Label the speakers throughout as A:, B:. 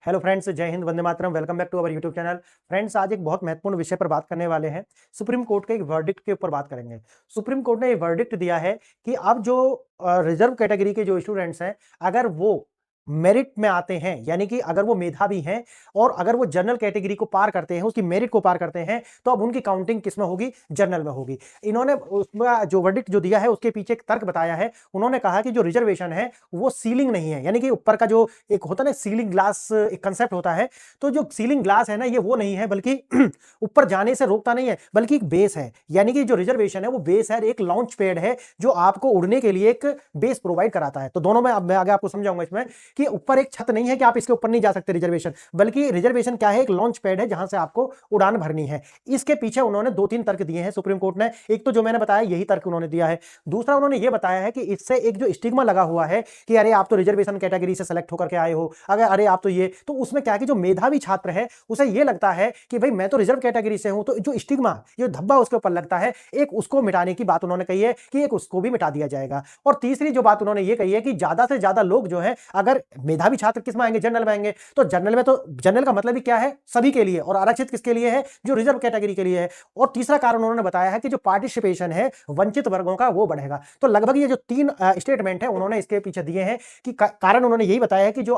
A: Hello friends, जय हिंद, वंदे मातरम। Welcome back to our YouTube channel. Friends, आज एक बहुत महत्वपूर्ण विषय पर बात करने वाले हैं। सुप्रीम कोर्ट के एक वर्डिक्ट के ऊपर बात करेंगे। सुप्रीम कोर्ट ने ये वर्डिक्ट दिया है कि अब जो रिजर्व कैटेगरी के जो स्टूडेंट्स हैं, अगर वो मेरिट में आते हैं, यानी कि अगर वो मेधावी हैं और अगर वो जनरल कैटेगरी को पार करते हैं, उसकी मेरिट को पार करते हैं, तो अब उनकी काउंटिंग किस में होगी? जनरल में होगी। इन्होंने उसमें जो वर्डिक्ट जो दिया है उसके पीछे एक तर्क बताया है। उन्होंने कहा कि जो रिजर्वेशन है वो सीलिंग नहीं है, यानी कि ऊपर का जो एक होता है ना सीलिंग ग्लास, एक कंसेप्ट होता है। तो जो सीलिंग ग्लास है ना, ये वो नहीं है, बल्कि ऊपर जाने से रोकता नहीं है, बल्कि एक बेस है। यानी कि जो रिजर्वेशन है वो बेस है, एक लॉन्च पैड है जो आपको उड़ने के लिए एक बेस प्रोवाइड कराता है। तो दोनों में अब मैं आगे आपको समझाऊंगा इसमें कि ऊपर एक छत नहीं है कि आप इसके ऊपर नहीं जा सकते रिजर्वेशन, बल्कि रिजर्वेशन क्या है? एक लॉन्च पैड है जहां से आपको उड़ान भरनी है। इसके पीछे उन्होंने दो तीन तर्क दिए हैं सुप्रीम कोर्ट ने। एक तो जो मैंने बताया यही तर्क उन्होंने दिया है। दूसरा उन्होंने ये बताया है कि इससे एक जो स्टिग्मा लगा हुआ है कि अरे आप तो रिजर्वेशन कैटेगरी से सेलेक्ट होकर के आए हो, अगर अरे आप तो ये, तो उसमें क्या है कि जो मेधावी छात्र है उसे ये लगता है कि भाई मैं तो रिजर्व कैटेगरी से हूं, तो जो स्टिग्मा, जो धब्बा उसके ऊपर लगता है, एक उसको मिटाने की बात उन्होंने कही है कि एक उसको भी मिटा दिया जाएगा। और तीसरी जो बात उन्होंने ये कही है कि ज्यादा से ज्यादा लोग जो है, अगर मेधावी छात्र किस में आएंगे? जनरल में आएंगे। तो जनरल में, तो जनरल का मतलब ही क्या है? सभी के लिए। और आरक्षित किसके लिए है? जो रिजर्व कैटेगरी के लिए है। और तीसरा कारण उन्होंने बताया है कि जो पार्टिसिपेशन है वंचित वर्गों का वो बढ़ेगा। तो लगभग ये जो तीन स्टेटमेंट है उन्होंने इसके पीछे दिए हैं कि कारण उन्होंने यही बताया है कि जो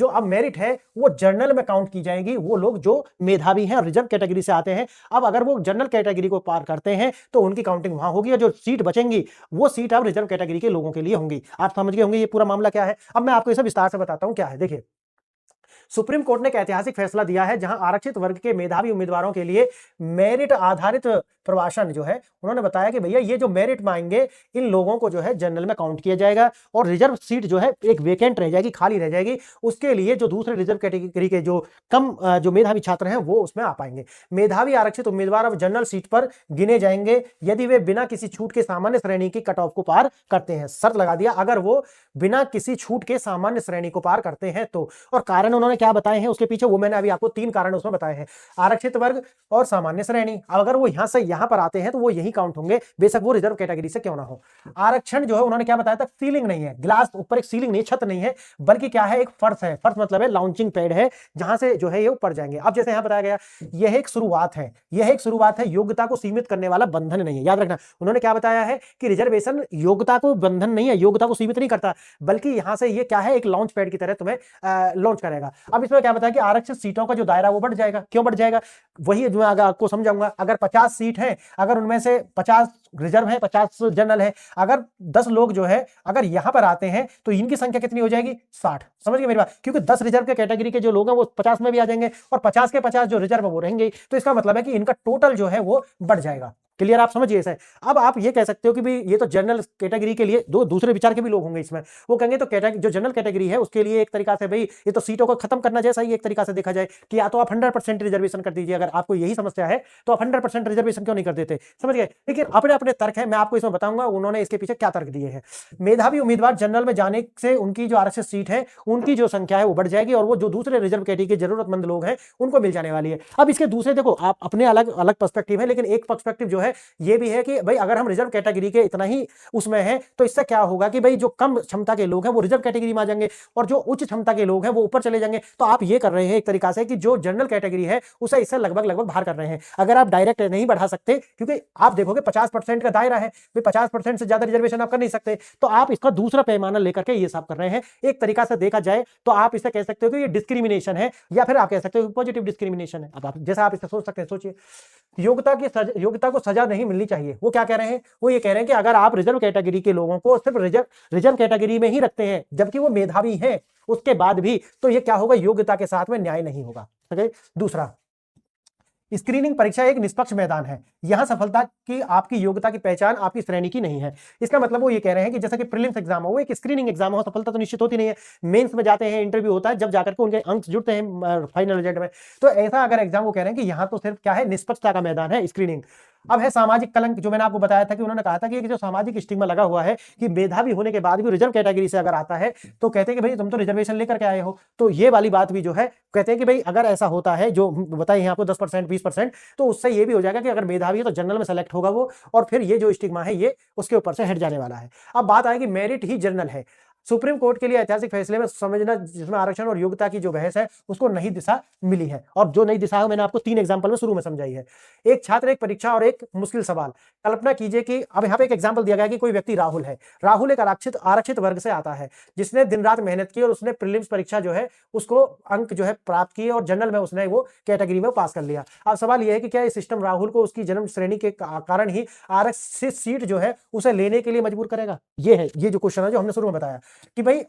A: अब मेरिट है वो जनरल में काउंट की जाएगी, वो लोग जो मेधावी हैं और रिजर्व कैटेगरी से आते हैं। अब अगर वो जनरल कैटेगरी को पार करते हैं तो उनकी काउंटिंग वहां होगी, और जो सीट बचेंगी वो सीट अब रिजर्व कैटेगरी के लोगों के लिए होंगी। आप समझ गए होंगे ये पूरा मामला क्या है। अब मैं आपको इसे विस्तार से बताता हूं क्या है। देखिए, सुप्रीम कोर्ट ने एक ऐतिहासिक फैसला दिया है जहां आरक्षित वर्ग के मेधावी उम्मीदवारों के लिए मेरिट आधारित प्रवासन जो है, उन्होंने बताया कि भैया ये जो मेरिट में आएंगे इन लोगों को जो है जनरल में काउंट किया जाएगा, और रिजर्व सीट जो है एक वेकेंट रह जाएगी, खाली रह जाएगी। उसके लिए जो दूसरे रिजर्व कैटेगरी के जो कम जो मेधावी छात्र हैं वो उसमें आ पाएंगे। मेधावी आरक्षित उम्मीदवार अब जनरल सीट पर गिने जाएंगे यदि वे बिना किसी छूट के सामान्य श्रेणी की कट ऑफ को पार करते हैं। शर्त लगा दिया, अगर वो बिना किसी छूट के सामान्य श्रेणी को पार करते हैं तो। और कारण उन्होंने क्या बताए हैं उसके पीछे, वो मैंने अभी आपको तीन कारण उसमें बताए हैं। आरक्षित वर्ग और सामान्य श्रेणी, अगर वो यहां से यहां पर आते हैं तो वो यही काउंट होंगे, बेशक वो रिजर्व कैटेगरी से क्यों ना हो। आरक्षण जो है उन्होंने क्या बताया था? सीलिंग नहीं है, ग्लास ऊपर एक सीलिंग नहीं, छत नहीं है, बल्कि क्या है? एक फर्श है। फर्श मतलब है लॉन्चिंग पैड है जहां से जो है ये ऊपर जाएंगे। अब जैसे यहां बताया गया, यह एक शुरुआत है, यह एक शुरुआत है, योग्यता को सीमित करने वाला बंधन नहीं है। याद रखना, उन्होंने क्या बताया है कि रिजर्वेशन योग्यता को बंधन नहीं है, योग्यता को सीमित नहीं करता, बल्कि यहां से ये क्या है? एक लॉन्च पैड की तरह तुम्हें लॉन्च करेगा। अब इसमें क्या बताया कि आरक्षित सीटों का जो दायरा वो बढ़ जाएगा। क्यों बढ़ जाएगा? वही जो मैं आपको समझाऊंगा। अगर 50 सीट है, अगर उनमें से 50 रिजर्व है, 50 जनरल है, अगर 10 लोग जो है अगर यहां पर आते हैं तो इनकी संख्या कितनी हो जाएगी? 60। समझ गए मेरी बात? क्योंकि 10 रिजर्व के कैटेगरी के जो लोग हैं वो 50 में भी आ जाएंगे, और 50 के 50 जो रिजर्व है वो रहेंगे। तो इसका मतलब है कि इनका टोटल जो है वो बढ़ जाएगा। क्लियर? आप समझिए इसे। अब आप ये कह सकते हो कि भाई ये तो जनरल कैटेगरी के लिए, दो दूसरे विचार के भी लोग होंगे इसमें। वो कहेंगे तो जो जनरल कैटेगरी है उसके लिए एक तरीका से भाई ये तो सीटों को खत्म करना जैसा ही एक तरीका से देखा जाए कि या तो आप 100% रिजर्वेशन कर दीजिए। अगर आपको यही समस्या है तो आप 100% रिजर्वेशन क्यों नहीं कर देते? समझ गए? लेकिन अपने अपने तर्क है, मैं आपको इसमें बताऊंगा उन्होंने इसके पीछे क्या तर्क दिए हैं। मेधावी उम्मीदवार जनरल में जाने से उनकी जो आरक्षित सीट है उनकी जो संख्या है वो बढ़ जाएगी, और वो जो दूसरे रिजर्व कैटेगरी के जरूरतमंद लोग हैं उनको मिल जाने वाली है। अब इसके दूसरे देखो, आप अपने अलग अलग पर्सपेक्टिव है, लेकिन एक पर्सपेक्टिव जो है ये भी है कि भाई अगर हम रिजर्व कैटेगरी के इतना ही उसमें हैं तो इससे क्या होगा कि भाई जो कम क्षमता के लोग हैं वो रिजर्व कैटेगरी में आ जाएंगे, और जो उच्च क्षमता के लोग हैं वो ऊपर चले जाएंगे। तो आप ये कर रहे हैं एक तरीका से कि जो जनरल कैटेगरी है उसे इससे लगभग लगभग बाहर कर रहे हैं। अगर आप डायरेक्ट नहीं बढ़ा सकते, क्योंकि आप देखोगे 50% का दायरा है, 50% से ज्यादा रिजर्वेशन आप कर नहीं सकते, तो आप इसका दूसरा पैमाना लेकर के ये सब कर रहे हैं। एक तरीका से देखा जाए तो आप इसे कह सकते हो कि ये डिस्क्रिमिनेशन है, या फिर आप कह सकते हो पॉजिटिव डिस्क्रिमिनेशन है। अब आप जैसा आप इसे सोच सकते हैं, सोचिए। योग्यता को सजा नहीं मिलनी चाहिए। वो क्या कह रहे हैं? वो ये कह रहे हैं कि अगर आप रिजर्व कैटेगरी के लोगों को सिर्फ रिजर्व कैटेगरी में ही रखते हैं जबकि वो मेधावी हैं उसके बाद भी, तो ये क्या होगा? योग्यता के साथ में न्याय नहीं होगा। दूसरा, स्क्रीनिंग परीक्षा एक निष्पक्ष मैदान है। यहां सफलता की आपकी योग्यता की पहचान आपकी श्रेणी की नहीं है। इसका मतलब वो ये कह रहे हैं कि जैसा कि प्रीलिम्स एग्जाम हो, वो एक स्क्रीनिंग एग्जाम हो, सफलता तो निश्चित होती नहीं है। मेंस में जाते हैं, इंटरव्यू होता है, जब जाकर के उनके अंक जुड़ते हैं फाइनल रिजल्ट में। तो ऐसा अगर एग्जाम, वो कह रहे हैं कि यहां तो सिर्फ क्या है? निष्पक्षता का मैदान है, स्क्रीनिंग। अब है सामाजिक कलंक, जो मैंने आपको बताया था कि उन्होंने कहा था कि जो सामाजिक स्टिग्मा लगा हुआ है कि मेधावी होने के बाद भी रिजर्व कैटेगरी से अगर आता है तो कहते हैं कि भाई तुम तो रिजर्वेशन लेकर के आए हो। तो ये वाली बात भी जो है कहते हैं कि भाई अगर ऐसा होता है, जो बताइए आपको 10% 20%, तो उससे ये भी हो जाएगा कि अगर मेधावी है तो जनरल में सेलेक्ट होगा वो, और फिर ये जो स्टिग्मा है ये उसके ऊपर से हट जाने वाला है। अब बात आएगी मेरिट ही जनरल है। सुप्रीम कोर्ट के लिए ऐतिहासिक फैसले में समझना जिसमें आरक्षण और योग्यता की जो बहस है उसको नई दिशा मिली है, और जो नई दिशा है मैंने आपको 3 एग्जांपल में शुरू में समझाई है। एक छात्र, एक परीक्षा और एक मुश्किल सवाल। कल्पना कीजिए कि अब यहाँ पे एक एग्जाम्पल दिया गया कि कोई व्यक्ति राहुल है। राहुल एक आरक्षित वर्ग से आता है जिसने दिन रात मेहनत की और उसने प्रीलिम्स परीक्षा जो है उसको अंक जो है प्राप्त किए और जनरल में उसने वो कैटेगरी में पास कर लिया। अब सवाल यह है कि क्या ये सिस्टम राहुल को उसकी जन्म श्रेणी के कारण ही आरक्षित सीट जो है उसे लेने के लिए मजबूर करेगा? ये जो क्वेश्चन है जो हमने शुरू में बताया कि भाई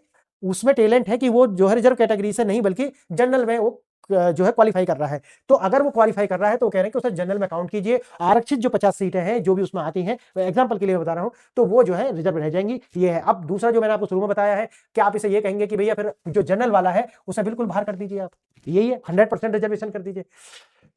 A: उसमें टैलेंट है कि वो जो है रिजर्व कैटेगरी से नहीं बल्कि जनरल में वो जो है क्वालिफाई कर रहा है। तो अगर वो क्वालिफाई कर रहा है तो वो कह रहे हैं कि उसे जनरल में काउंट कीजिए, आरक्षित जो 50 सीटें हैं जो भी उसमें आती हैं, एग्जांपल के लिए बता रहा हूं, तो वो जो है रिजर्व रह जाएंगी। ये है। अब दूसरा जो मैंने आपको शुरू में बताया है कि आप इसे ये कहेंगे कि भैया फिर जो जनरल वाला है उसे बिल्कुल बाहर कर दीजिए, आप यही है 100% रिजर्वेशन कर दीजिए।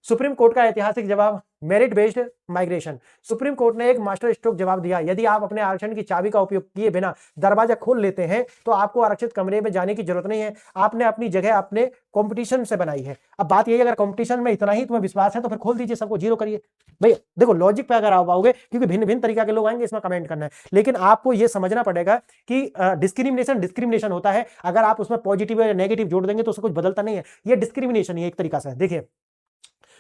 A: सुप्रीम कोर्ट का ऐतिहासिक जवाब, merit based migration. Supreme court ने एक मास्टर स्ट्रोक जवाब दिया, यदि आप अपने आरक्षण की चाबी का उपयोग किए बिना दरवाजा खोल लेते हैं तो आपको आरक्षित कमरे में जाने की जरूरत नहीं है, आपने अपनी जगह अपने कंपटीशन से बनाई है। अब बात यही, अगर कंपटीशन में इतना ही तुम्हें विश्वास है तो फिर खोल दीजिए, सबको जीरो करिए। भाई देखो लॉजिक पे अगर आप आओगे, क्योंकि भिन्न भिन्न तरीके के लोग आएंगे इसमें कमेंट करना है, लेकिन आपको यह समझना पड़ेगा कि डिस्क्रिमिनेशन होता है। अगर आप उसमें पॉजिटिव या नेगेटिव जोड़ देंगे तो उससे कुछ बदलता नहीं है, ये डिस्क्रिमिनेशन ही एक तरीका से। देखिए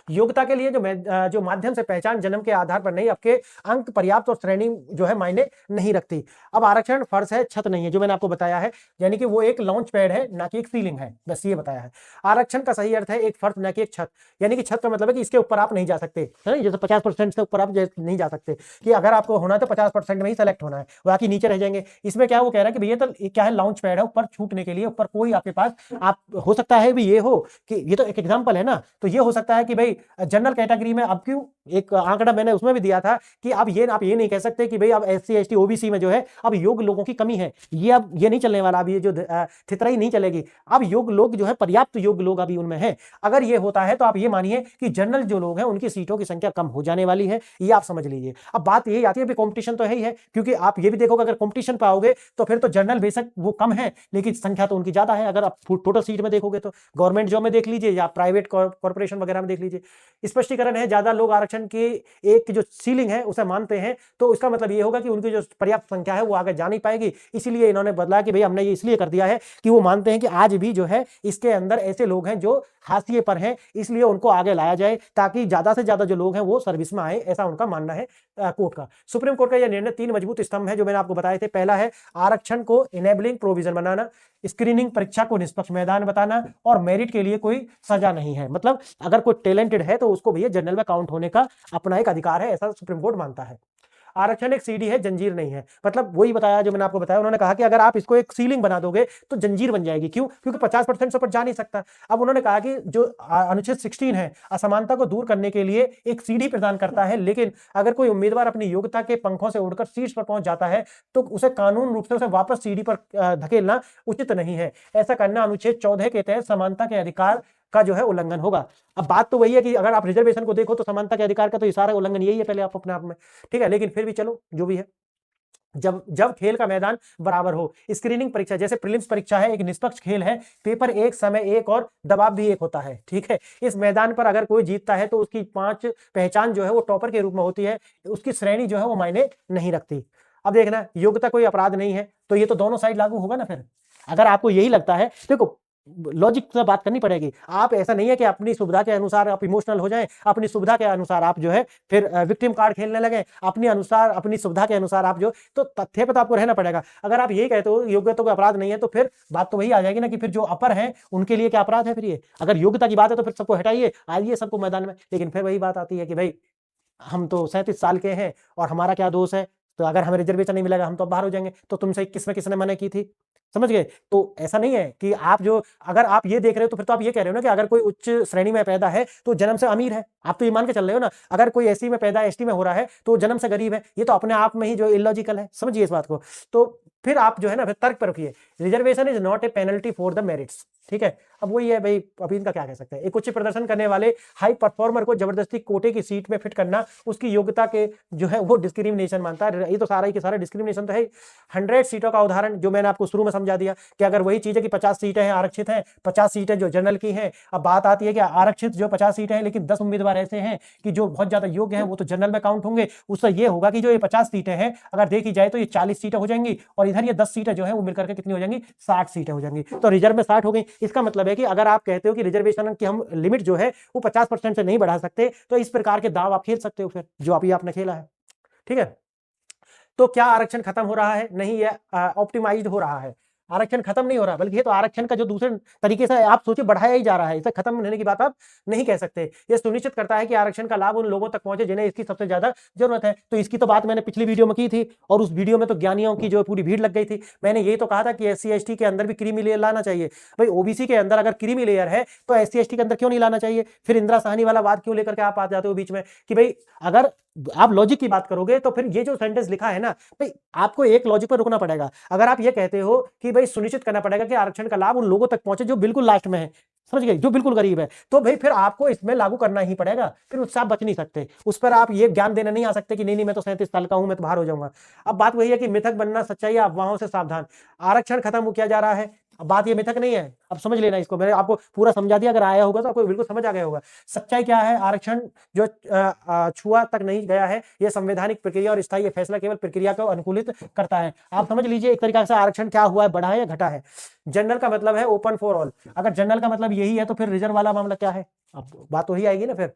A: योग्यता के लिए जो माध्यम से पहचान जन्म के आधार पर नहीं, आपके अंक पर्याप्त और श्रेणी जो है मायने नहीं रखती। अब आरक्षण फर्श है, छत नहीं है, जो मैंने आपको बताया है, यानी कि वो एक लॉन्च पैड है ना कि एक सीलिंग है, बस ये बताया है। आरक्षण का सही अर्थ है एक फर्श ना कि एक छत, यानी कि छत का मतलब है कि इसके ऊपर आप नहीं जा सकते, है जैसे 50% से ऊपर आप नहीं जा सकते, कि अगर आपको होना है तो 50% में ही सेलेक्ट होना है, बाकी नीचे रह जाएंगे। इसमें क्या वो कह रहा है कि भैया तो क्या है, लॉन्च पैड है, ऊपर छूटने के लिए ऊपर कोई आपके पास आप हो सकता है भी ये हो कि ये तो एक एग्जाम्पल है ना, तो ये हो सकता है कि भाई जनरल कैटेगरी में अब क्यों, एक आंकड़ा मैंने उसमें भी दिया था कि अब आप ये नहीं कह सकते कि भाई अब एससी एसटी ओबीसी में जो है अब योग्य लोगों की कमी है, ये अब ये नहीं चलने वाला, अब ये जो थितराई नहीं चलेगी, अब योग्य लोग जो है पर्याप्त योग्य लोग अभी उनमें है। अगर ये होता है तो आप ये मानिए कि जनरल जो लोग हैं उनकी सीटों की संख्या कम हो जाने वाली है, ये आप समझ लीजिए। अब बात यही आती है कि कंपटीशन तो है ही है, क्योंकि आप ये भी देखोगे अगर कंपटीशन पे आओगे तो फिर तो जनरल बेशक वो कम है लेकिन संख्या तो उनकी ज्यादा है। अगर आप टोटल सीट में देखोगे तो गवर्नमेंट जॉब में देख लीजिए या प्राइवेट कॉर्पोरेशन वगैरह में देख लीजिए, स्पष्टीकरण है ज्यादा लोग आरक्षण की एक जो सीलिंग है उसे मानते हैं, तो इसका मतलब ये होगा कि उनकी जो पर्याप्त संख्या है वो आगे जा नहीं पाएगी। इसीलिए इन्होंने बदला कि भाई हमने ये इसलिए कर दिया है कि वो मानते हैं कि आज भी जो है इसके अंदर ऐसे लोग हैं जो हाशिए पर हैं, इसलिए उनको आगे लाया जाए ताकि ज्यादा से ज्यादा जो लोग हैं वो सर्विस में आए, ऐसा उनका मानना है कोर्ट का। सुप्रीम कोर्ट का यह निर्णय 3 मजबूत स्तंभ है जो मैंने आपको बताए थे। पहला है आरक्षण को इनेबलिंग प्रोविजन बनाना, स्क्रीनिंग परीक्षा को निष्पक्ष मैदान बताना, और मेरिट के लिए कोई सजा नहीं है। मतलब अगर कोई टैलेंटेड है तो उसको भैया जनरल में काउंट होने का अपना एक अधिकार है, ऐसा सुप्रीम कोर्ट मानता है। आरक्षण एक सीढ़ी है, जंजीर नहीं है। मतलब वही बताया जो मैंने आपको बताया, उन्होंने कहा कि अगर आप इसको एक सीलिंग बना दोगे तो जंजीर बन जाएगी। क्यों? क्योंकि 50% से ऊपर जा नहीं सकता। अब उन्होंने कहा कि जो अनुच्छेद 16 है असमानता को दूर करने के लिए एक सीढ़ी प्रदान करता है, लेकिन अगर कोई उम्मीदवार अपनी योग्यता के पंखों से उड़कर शीर्ष पर पहुंच जाता है तो उसे कानून रूप से उसे वापस सीढ़ी पर धकेलना उचित नहीं है। ऐसा करना अनुच्छेद 14 के तहत समानता के अधिकार का जो है उल्लंघन होगा। अब बात तो वही है कि अगर आप रिजर्वेशन को देखो तो समानता के अधिकार का तो ये सारा उल्लंघन यही है पहले आप अपने आप में, ठीक है, लेकिन फिर भी चलो जो भी है, जब खेल का मैदान बराबर हो। स्क्रीनिंग परीक्षा जैसे प्रीलिम्स परीक्षा है, एक निष्पक्ष खेल है, पेपर एक, समय एक और दबाव भी एक होता है, ठीक है। इस मैदान पर अगर कोई जीतता है तो उसकी 5 पहचान जो है वो टॉपर के रूप में होती है, उसकी श्रेणी जो है वो मायने नहीं रखती। अब देखना, योग्यता कोई अपराध नहीं है, तो ये तो दोनों साइड लागू होगा ना। फिर अगर आपको यही लगता है, देखो लॉजिक से बात करनी पड़ेगी। आप ऐसा नहीं है कि अपनी सुविधा के अनुसार आप इमोशनल हो जाएं, अपनी सुविधा के अनुसार आप जो है फिर विक्टिम कार्ड खेलने लगे, अपनी अनुसार अपनी सुविधा के अनुसार आप जो, तो तथ्य पे तो आपको रहना पड़ेगा। अगर आप यही कहते हो योग्यता कोई अपराध नहीं है तो फिर बात तो वही आ जाएगी ना कि फिर जो अपर है उनके लिए क्या अपराध है। फिर ये अगर योग्यता की बात है तो फिर सबको हटाइए, आइए सबको मैदान में। लेकिन फिर वही बात आती है कि भाई हम तो 37 साल के हैं और हमारा क्या दोष है, तो अगर हमें रिजर्वेशन नहीं मिलेगा हम तो बाहर हो जाएंगे। तो तुमसे किसने मना की थी, समझ गए? तो ऐसा नहीं है कि आप जो, अगर आप ये देख रहे हो तो फिर तो आप ये कह रहे हो ना कि अगर कोई उच्च श्रेणी में पैदा है तो जन्म से अमीर है, आप तो ये मान के चल रहे हो ना। अगर कोई एससी में पैदा एसटी में हो रहा है तो जन्म से गरीब है, ये तो अपने आप में ही जो इलॉजिकल है, समझिए इस बात को। तो फिर आप जो है ना फिर तर्क पर रखिए, reservation is not a penalty for the merits, ठीक है। अब वही है भाई, अभी इनका क्या कह सकते हैं। एक उच्च प्रदर्शन करने वाले हाई परफॉर्मर को जबरदस्ती कोटे की सीट में फिट करना उसकी योग्यता के जो है वो डिस्क्रिमिनेशन मानता है। ये तो सारा ही के सारा डिस्क्रिमिनेशन तो है। 100 सीटों का उदाहरण जो मैंने आपको शुरू में समझा दिया कि अगर वही चीज है कि 50 सीटें हैं आरक्षित हैं, 50 सीटें जो जनरल की हैं। अब बात आती है कि आरक्षित जो 50 सीटें हैं लेकिन 10 उम्मीदवार उम्मीदवार ऐसे हैं कि जो बहुत ज्यादा योग्य हैं, वो तो जनरल में काउंट होंगे। उससे ये होगा कि जो ये 50 सीटें हैं, अगर देखी जाए तो ये 40 सीटें हो जाएंगी, और इधर ये 10 सीटें जो है वो मिलकर के कितनी हो जाएंगी, 60 सीटें हो जाएंगी। तो रिजर्व में 60 हो गई। इसका मतलब है कि अगर आप कहते हो कि रिजर्वेशन की हम लिमिट जो है वो 50% से नहीं बढ़ा सकते, तो इस प्रकार के दाव आप खेल सकते हो फिर, जो अभी आपने खेला है। ठीक है, तो क्या आरक्षण खत्म हो रहा है? नहीं, ये ऑप्टिमाइज्ड हो रहा है। आरक्षण खत्म नहीं हो रहा, बल्कि ये तो आरक्षण का जो दूसरे तरीके से आप सोचिए बढ़ाया ही जा रहा है। इसे खत्म होने की बात आप नहीं कह सकते। ये सुनिश्चित करता है कि आरक्षण का लाभ उन लोगों तक पहुंचे जिन्हें इसकी सबसे ज्यादा जरूरत है। तो इसकी तो बात मैंने पिछली वीडियो में की थी, और उस वीडियो में तो ज्ञानियों की जो पूरी भीड़ लग गई थी। मैंने ये तो कहा था कि SC ST के अंदर भी क्रीमी लेयर लाना चाहिए। भाई OBC के अंदर अगर क्रीमी लेयर है तो SC ST के अंदर क्यों नहीं लाना चाहिए? फिर इंदिरा साहनी वाला बात क्यों लेकर के आप आ जाते हो बीच में कि भाई अगर आप लॉजिक की बात करोगे तो फिर ये जो सेंटेंस लिखा है ना भाई, आपको एक लॉजिक पर रुकना पड़ेगा। अगर आप ये कहते हो कि भाई सुनिश्चित करना पड़ेगा कि आरक्षण का लाभ उन लोगों तक पहुंचे जो बिल्कुल लास्ट में है, समझ गए, जो बिल्कुल गरीब है, तो भाई फिर आपको इसमें लागू करना ही पड़ेगा। फिर उससे आप बच नहीं सकते। उस पर आप ये ज्ञान देने नहीं आ सकते कि नहीं नहीं मैं तो 37 साल का हूं, मैं तो बाहर हो जाऊंगा। अब बात वही है कि मिथक बनना सच्चाई या अफवाहों से सावधान। आरक्षण खत्म किया जा रहा है, अब बात ये मिथक नहीं है। अब समझ लेना इसको, मैंने आपको पूरा समझा दिया। अगर आया होगा तो आपको बिल्कुल समझ आ गया होगा। सच्चाई क्या है? आरक्षण जो छुआ तक नहीं गया है, यह संवैधानिक प्रक्रिया और स्थायी फैसला केवल प्रक्रिया को अनुकूलित करता है। आप समझ लीजिए एक तरीका से आरक्षण क्या हुआ है, बढ़ा है या घटा है। जनरल का मतलब है ओपन फॉर ऑल। अगर जनरल का मतलब यही है तो फिर रिजर्व वाला मामला क्या है? अब बात वही आएगी ना फिर।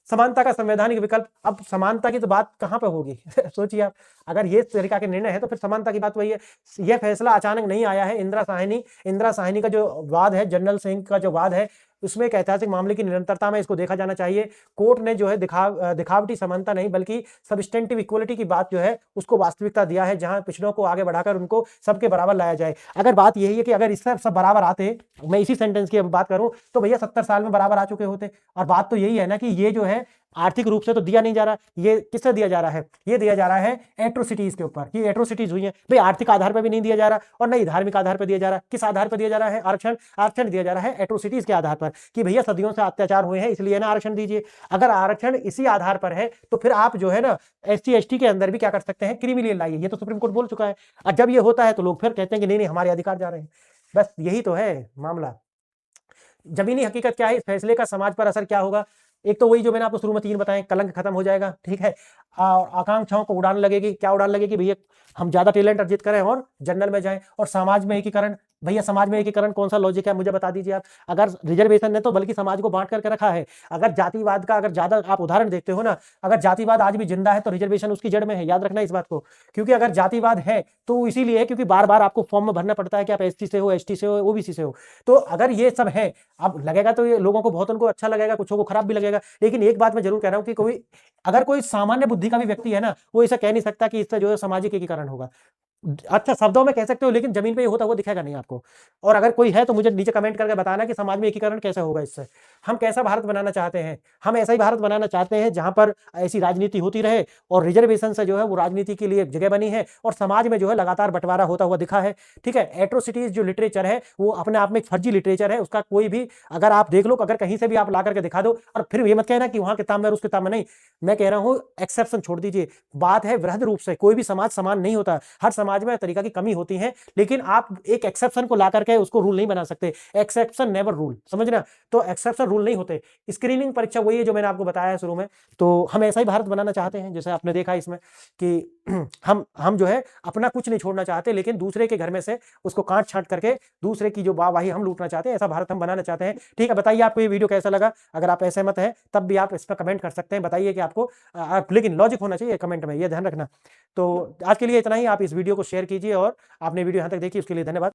A: समानता का संवैधानिक विकल्प। अब समानता की तो बात कहां पे होगी? सोचिए आप, अगर ये तरीका के निर्णय है तो फिर समानता की बात वही है। यह फैसला अचानक नहीं आया है। इंदिरा साहनी का जो वाद है, जनरल सिंह का जो वाद है, उसमें एक ऐतिहासिक मामले की निरंतरता में इसको देखा जाना चाहिए। कोर्ट ने जो है दिखावटी समानता नहीं बल्कि सब्सटेंटिव इक्वलिटी की बात जो है उसको वास्तविकता दिया है, जहां पिछड़ों को आगे बढ़ाकर उनको सबके बराबर लाया जाए। अगर बात यही है कि अगर इससे सब बराबर आते, मैं इसी सेंटेंस की बात करूं तो भैया 70 साल में बराबर आ चुके होते। और बात तो यही है ना कि ये जो है आर्थिक रूप से तो दिया नहीं जा रहा, ये किससे दिया जा रहा है? ये दिया जा रहा है एट्रोसिटीज के ऊपर, कि एट्रोसिटीज हुई है। भाई आर्थिक आधार पर भी नहीं दिया जा रहा और नहीं धार्मिक आधार पर दिया जा रहा। किस आधार पर दिया जा रहा है आरक्षण? आरक्षण दिया जा रहा है एट्रोसिटीज के आधार पर, कि भैया सदियों से अत्याचार हुए हैं इसलिए ना आरक्षण दीजिए। अगर आरक्षण इसी आधार पर है तो फिर आप जो है ना SC ST के अंदर भी क्या कर सकते हैं, क्रीमी लेयर लाइए। ये तो सुप्रीम कोर्ट बोल चुका है। और जब ये होता है तो लोग फिर कहते हैं कि नहीं नहीं हमारे अधिकार जा रहे हैं। बस यही तो है मामला। जमीनी हकीकत क्या है? इस फैसले का समाज पर असर क्या होगा? एक तो वही जो मैंने आपको शुरू में 3 बताए, कलंक खत्म हो जाएगा, ठीक है। आकांक्षाओं को उड़ान लगेगी। क्या उड़ान लगेगी? भैया हम ज्यादा टैलेंट अर्जित करें और जनरल में जाएं। और समाज में एकीकरण। भैया समाज में एकीकरण कौन सा लॉजिक है, मुझे बता दीजिए आप। अगर रिजर्वेशन ने तो बल्कि समाज को बांट करके रखा है। अगर जातिवाद का अगर ज्यादा आप उदाहरण देखते हो ना, अगर जातिवाद आज भी जिंदा है तो रिजर्वेशन उसकी जड़ में है। याद रखना इस बात को। क्योंकि अगर जातिवाद है तो इसीलिए है क्योंकि बार बार आपको फॉर्म में भरना पड़ता है कि आप ST से हो, ST से हो, OBC से हो। तो अगर ये सब है, अब लगेगा तो ये लोगों को, बहुतों को अच्छा लगेगा, कुछ को खराब भी लगेगा। लेकिन एक बात मैं जरूर कह रहा हूं कि अगर कोई सामान्य बुद्धि का भी व्यक्ति है ना, वो ऐसा कह नहीं सकता कि इससे जो है सामाजिक एकीकरण होगा। अच्छा शब्दों में कह सकते हो, लेकिन जमीन पे ये होता हुआ दिखेगा नहीं आपको। और अगर कोई है तो मुझे नीचे कमेंट करके बताना कि समाज में एकीकरण कैसे होगा इससे। हम कैसा भारत बनाना चाहते हैं? हम ऐसा ही भारत बनाना चाहते हैं जहां पर ऐसी राजनीति होती रहे और रिजर्वेशन से जो है वो राजनीति के लिए एक जगह बनी है और समाज में जो है लगातार बंटवारा होता हुआ दिखा है। ठीक है, एट्रोसिटीज जो लिटरेचर है वो अपने आप में एक फर्जी लिटरेचर है। उसका कोई भी अगर आप देख लो, अगर कहीं से भी आप ला करके दिखा दो, और फिर ये मत कहना कि वहां किताब में और उस किताब में नहीं। मैं कह रहा हूँ एक्सेप्शन छोड़ दीजिए। बात है वृहद रूप से, कोई भी समाज समान नहीं होता। हर समाज में तरीका की कमी होती है, लेकिन आप एक एक्सेप्शन को ला करके उसको रूल नहीं बना सकते। एक्सेप्शन नेवर रूल, समझना। तो एक्सेप्शन रूल नहीं होते। स्क्रीनिंग परीक्षा वही है जो मैंने आपको बताया है शुरू में। तो हम ऐसा ही भारत बनाना चाहते हैं जैसे आपने देखा इसमें कि हम जो है अपना कुछ नहीं छोड़ना चाहते, लेकिन दूसरे के घर में से उसको काट छांट करके दूसरे की जो वाहवाही हम लूटना चाहते हैं। ऐसा भारत हम बनाना चाहते हैं। ठीक है, बताइए आपको ये वीडियो कैसा लगा। अगर आप असहमत हैं तब भी आप इस पर कमेंट कर सकते हैं। बताइए कि आपको लेकिन लॉजिक होना चाहिए कमेंट में, ये ध्यान रखना। तो आज के लिए इतना ही। आप इस वीडियो को शेयर कीजिए और आपने वीडियो यहां तक देखी उसके लिए धन्यवाद।